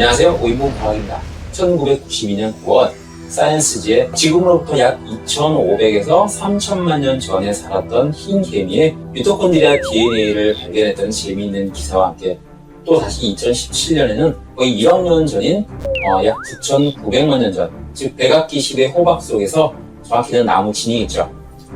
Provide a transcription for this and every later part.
안녕하세요. 오인봉과학입니다. 1992년 9월 사이언스지에 지금으로부터 약 2500에서 3000만 년 전에 살았던 흰 개미의 미토콘드리아 DNA를 발견했던 재미있는 기사와 함께 또 다시 2017년에는 거의 1억 년 전인 약 9900만 년 전, 즉 백악기 시대 호박 속에서 정확히는 나무 진이겠죠.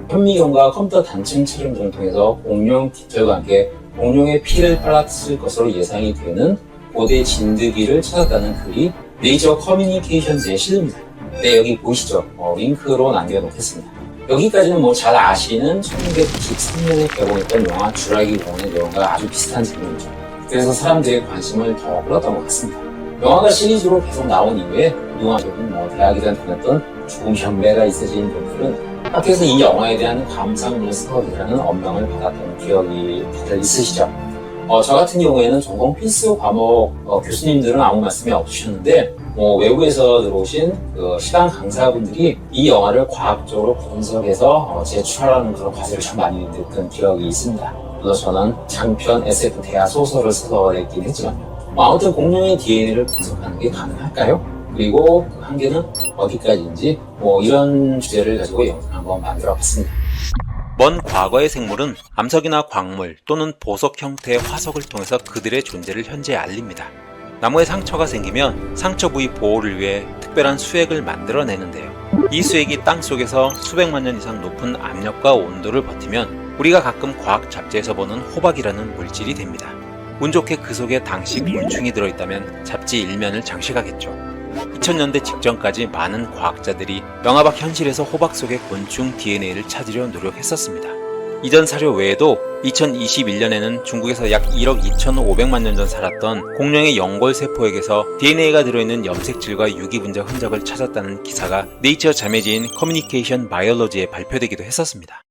현미경과 컴퓨터 단층 촬영 등을 통해서 공룡 깃털과 함께 공룡의 피를 빨았을 것으로 예상이 되는 고대 진드기를 찾았다는 글이 네이처 커뮤니케이션즈에 실립니다. 네, 여기 보이시죠? 링크로 남겨놓겠습니다. 여기까지는 잘 아시는 1993년에 개봉했던 영화 쥬라기 공원의 내용과 아주 비슷한 질문이죠. 그래서 사람들의 관심을 더 끌었던 것 같습니다. 영화가 시리즈로 계속 나온 이후에 그동안 대학이든 다녔던 조금 현배가 있으신 분들은 학교에서 이 영화에 대한 감상문 수업이라는 언명을 받았던 기억이 다들 있으시죠? 저 같은 경우에는 전공 필수 과목 교수님들은 아무 말씀이 없으셨는데 외부에서 들어오신 시당 강사분들이 이 영화를 과학적으로 분석해서 제출하라는 그런 과제를 참 많이 듣던 기억이 있습니다. 그래서 저는 장편 SF 대하 소설을 써서 냈긴 했지만 아무튼 공룡의 DNA를 분석하는 게 가능할까요? 그리고 그 한계는 어디까지인지 이런 주제를 가지고 영상을 한번 만들어 봤습니다. 먼 과거의 생물은 암석이나 광물 또는 보석 형태의 화석을 통해서 그들의 존재를 현재 알립니다. 나무에 상처가 생기면 상처 부위 보호를 위해 특별한 수액을 만들어내는데요. 이 수액이 땅속에서 수백만 년 이상 높은 압력과 온도를 버티면 우리가 가끔 과학 잡지에서 보는 호박이라는 물질이 됩니다. 운 좋게 그 속에 당시 곤충이 들어있다면 잡지 일면을 장식하겠죠. 2000년대 직전까지 많은 과학자들이 영화박 현실에서 호박 속의 곤충 DNA를 찾으려 노력했었습니다. 이전 사료 외에도 2021년에는 중국에서 약 1억 2,500만 년 전 살았던 공룡의 연골세포액에서 DNA가 들어있는 염색질과 유기분자 흔적을 찾았다는 기사가 네이처 자매지인 커뮤니케이션 바이올로지에 발표되기도 했었습니다.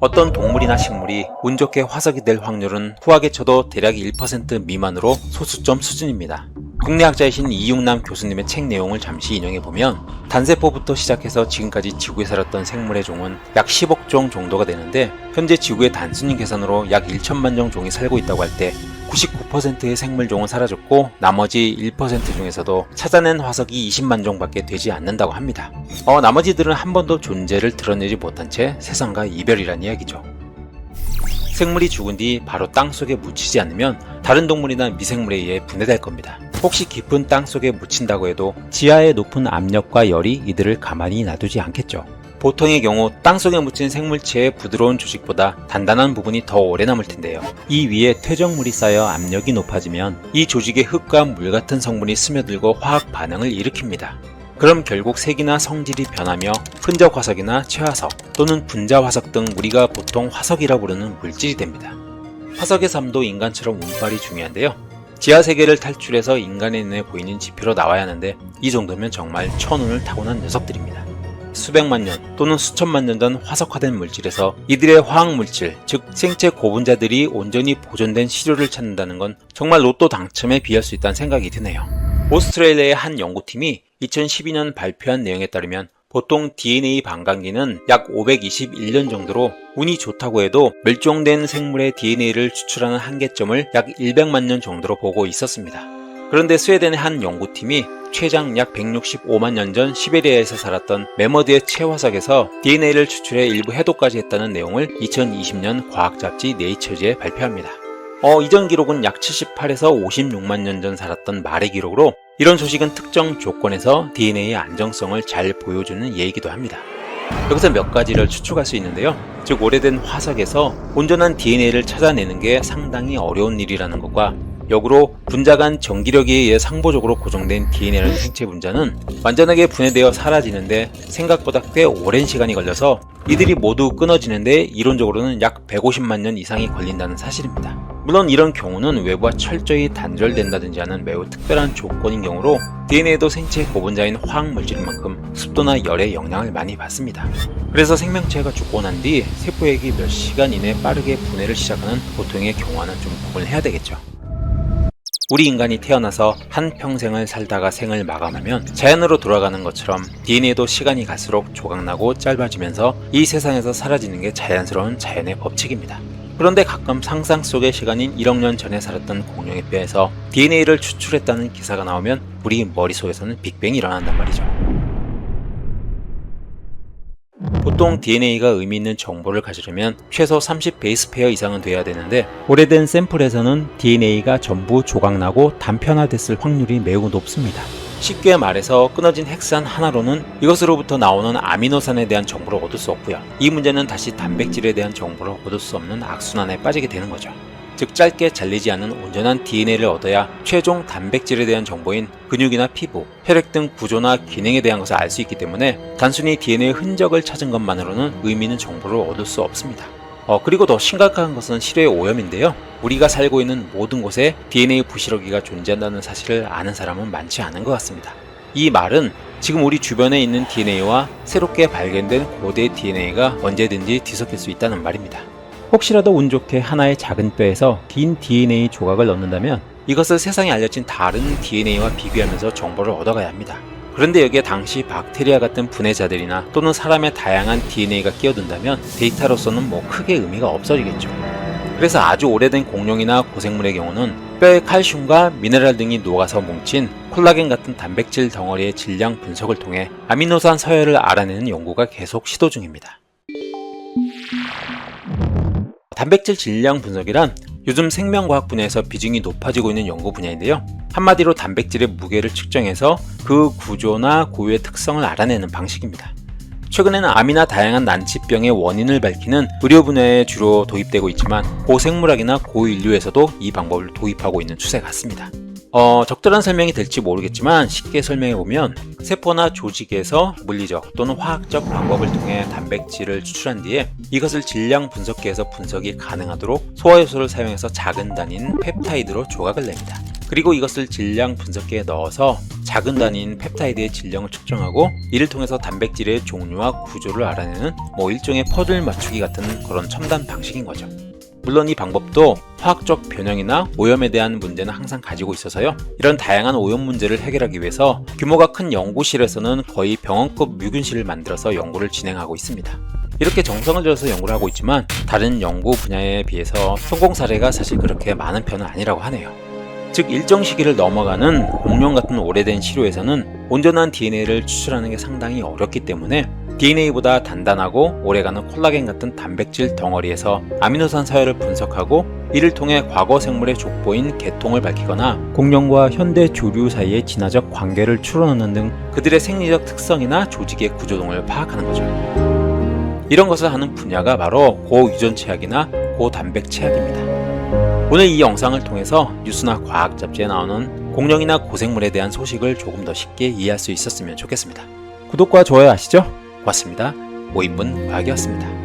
어떤 동물이나 식물이 운 좋게 화석이 될 확률은 후하게 쳐도 대략 1% 미만으로 소수점 수준입니다. 국내 학자이신 이육남 교수님의 책 내용을 잠시 인용해보면 단세포부터 시작해서 지금까지 지구에 살았던 생물의 종은 약 10억 종 정도가 되는데 현재 지구의 단순히 계산으로 약 1천만 종 종이 살고 있다고 할 때 99%의 생물종은 사라졌고 나머지 1% 중에서도 찾아낸 화석이 20만 종밖에 되지 않는다고 합니다. 나머지들은 한 번도 존재를 드러내지 못한 채 세상과 이별이란 이야기죠. 생물이 죽은 뒤 바로 땅속에 묻히지 않으면 다른 동물이나 미생물에 의해 분해될 겁니다. 혹시 깊은 땅속에 묻힌다고 해도 지하의 높은 압력과 열이 이들을 가만히 놔두지 않겠죠. 보통의 경우 땅속에 묻힌 생물체의 부드러운 조직보다 단단한 부분이 더 오래 남을 텐데요. 이 위에 퇴적물이 쌓여 압력이 높아지면 이 조직에 흙과 물 같은 성분이 스며들고 화학 반응을 일으킵니다. 그럼 결국 색이나 성질이 변하며 흔적 화석이나 최화석 또는 분자 화석 등 우리가 보통 화석이라 부르는 물질이 됩니다. 화석의 삶도 인간처럼 운빨이 중요한데요. 지하 세계를 탈출해서 인간의 눈에 보이는 지표로 나와야 하는데 이 정도면 정말 천운을 타고난 녀석들입니다. 수백만 년 또는 수천만 년 전 화석화된 물질에서 이들의 화학물질, 즉 생체 고분자들이 온전히 보존된 시료를 찾는다는 건 정말 로또 당첨에 비할 수 있다는 생각이 드네요. 오스트레일리아의 한 연구팀이 2012년 발표한 내용에 따르면 보통 DNA 반감기는 약 521년 정도로 운이 좋다고 해도 멸종된 생물의 DNA를 추출하는 한계점을 약 100만 년 정도로 보고 있었습니다. 그런데 스웨덴의 한 연구팀이 최장 약 165만 년 전 시베리아에서 살았던 매머드의 체화석에서 DNA를 추출해 일부 해독까지 했다는 내용을 2020년 과학잡지 네이처지에 발표합니다. 이전 기록은 약 78에서 56만 년 전 살았던 말의 기록으로 이런 소식은 특정 조건에서 DNA의 안정성을 잘 보여주는 예이기도 합니다. 여기서 몇 가지를 추측할 수 있는데요. 즉 오래된 화석에서 온전한 DNA를 찾아내는 게 상당히 어려운 일이라는 것과 역으로 분자 간 전기력에 의해 상보적으로 고정된 DNA라는 생체 분자는 완전하게 분해되어 사라지는데 생각보다 꽤 오랜 시간이 걸려서 이들이 모두 끊어지는데 이론적으로는 약 150만 년 이상이 걸린다는 사실입니다. 물론 이런 경우는 외부와 철저히 단절된다든지 하는 매우 특별한 조건인 경우로 DNA도 생체 고분자인 화학물질인 만큼 습도나 열의 영향을 많이 받습니다. 그래서 생명체가 죽고 난 뒤 세포액이 몇 시간 이내 빠르게 분해를 시작하는 보통의 경우와는 좀 구분을 해야 되겠죠. 우리 인간이 태어나서 한 평생을 살다가 생을 마감하면 자연으로 돌아가는 것처럼 DNA도 시간이 갈수록 조각나고 짧아지면서 이 세상에서 사라지는 게 자연스러운 자연의 법칙입니다. 그런데 가끔 상상 속의 시간인 1억 년 전에 살았던 공룡의 뼈에서 DNA를 추출했다는 기사가 나오면 우리 머릿속에서는 빅뱅이 일어난단 말이죠. 보통 DNA가 의미 있는 정보를 가지려면 최소 30 베이스 페어 이상은 돼야 되는데 오래된 샘플에서는 DNA가 전부 조각나고 단편화됐을 확률이 매우 높습니다. 쉽게 말해서 끊어진 핵산 하나로는 이것으로부터 나오는 아미노산에 대한 정보를 얻을 수 없고요. 이 문제는 다시 단백질에 대한 정보를 얻을 수 없는 악순환에 빠지게 되는 거죠. 즉 짧게 잘리지 않은 온전한 DNA를 얻어야 최종 단백질에 대한 정보인 근육이나 피부, 혈액 등 구조나 기능에 대한 것을 알 수 있기 때문에 단순히 DNA의 흔적을 찾은 것만으로는 의미 있는 정보를 얻을 수 없습니다. 그리고 더 심각한 것은 시료의 오염인데요. 우리가 살고 있는 모든 곳에 DNA 부시러기가 존재한다는 사실을 아는 사람은 많지 않은 것 같습니다. 이 말은 지금 우리 주변에 있는 DNA와 새롭게 발견된 고대 DNA가 언제든지 뒤섞일 수 있다는 말입니다. 혹시라도 운 좋게 하나의 작은 뼈에서 긴 DNA 조각을 넣는다면 이것을 세상에 알려진 다른 DNA와 비교하면서 정보를 얻어가야 합니다. 그런데 여기에 당시 박테리아 같은 분해자들이나 또는 사람의 다양한 DNA가 끼어든다면 데이터로서는 크게 의미가 없어지겠죠. 그래서 아주 오래된 공룡이나 고생물의 경우는 뼈의 칼슘과 미네랄 등이 녹아서 뭉친 콜라겐 같은 단백질 덩어리의 질량 분석을 통해 아미노산 서열을 알아내는 연구가 계속 시도 중입니다. 단백질 질량 분석이란 요즘 생명과학 분야에서 비중이 높아지고 있는 연구 분야인데요. 한마디로 단백질의 무게를 측정해서 그 구조나 고유의 특성을 알아내는 방식입니다. 최근에는 암이나 다양한 난치병의 원인을 밝히는 의료 분야에 주로 도입되고 있지만 고생물학이나 고인류에서도 이 방법을 도입하고 있는 추세 같습니다. 적절한 설명이 될지 모르겠지만 쉽게 설명해보면 세포나 조직에서 물리적 또는 화학적 방법을 통해 단백질을 추출한 뒤에 이것을 질량 분석기에서 분석이 가능하도록 소화효소를 사용해서 작은 단위인 펩타이드로 조각을 냅니다. 그리고 이것을 질량 분석기에 넣어서 작은 단위인 펩타이드의 질량을 측정하고 이를 통해서 단백질의 종류와 구조를 알아내는 일종의 퍼즐 맞추기 같은 그런 첨단 방식인 거죠. 물론 이 방법도 화학적 변형이나 오염에 대한 문제는 항상 가지고 있어서요. 이런 다양한 오염 문제를 해결하기 위해서 규모가 큰 연구실에서는 거의 병원급 뮤균실을 만들어서 연구를 진행하고 있습니다. 이렇게 정성을 들여서 연구를 하고 있지만 다른 연구 분야에 비해서 성공 사례가 사실 그렇게 많은 편은 아니라고 하네요. 즉 일정 시기를 넘어가는 공룡 같은 오래된 시료에서는 온전한 DNA를 추출하는 게 상당히 어렵기 때문에 DNA보다 단단하고 오래가는 콜라겐 같은 단백질 덩어리에서 아미노산 서열을 분석하고 이를 통해 과거 생물의 족보인 개통을 밝히거나 공룡과 현대 조류 사이의 진화적 관계를 추론하는 등 그들의 생리적 특성이나 조직의 구조 등을 파악하는 거죠. 이런 것을 하는 분야가 바로 고유전체학이나 고단백체학입니다. 오늘 이 영상을 통해서 뉴스나 과학 잡지에 나오는 공룡이나 고생물에 대한 소식을 조금 더 쉽게 이해할 수 있었으면 좋겠습니다. 구독과 좋아요 아시죠? 고맙습니다. 5인분 과학이었습니다.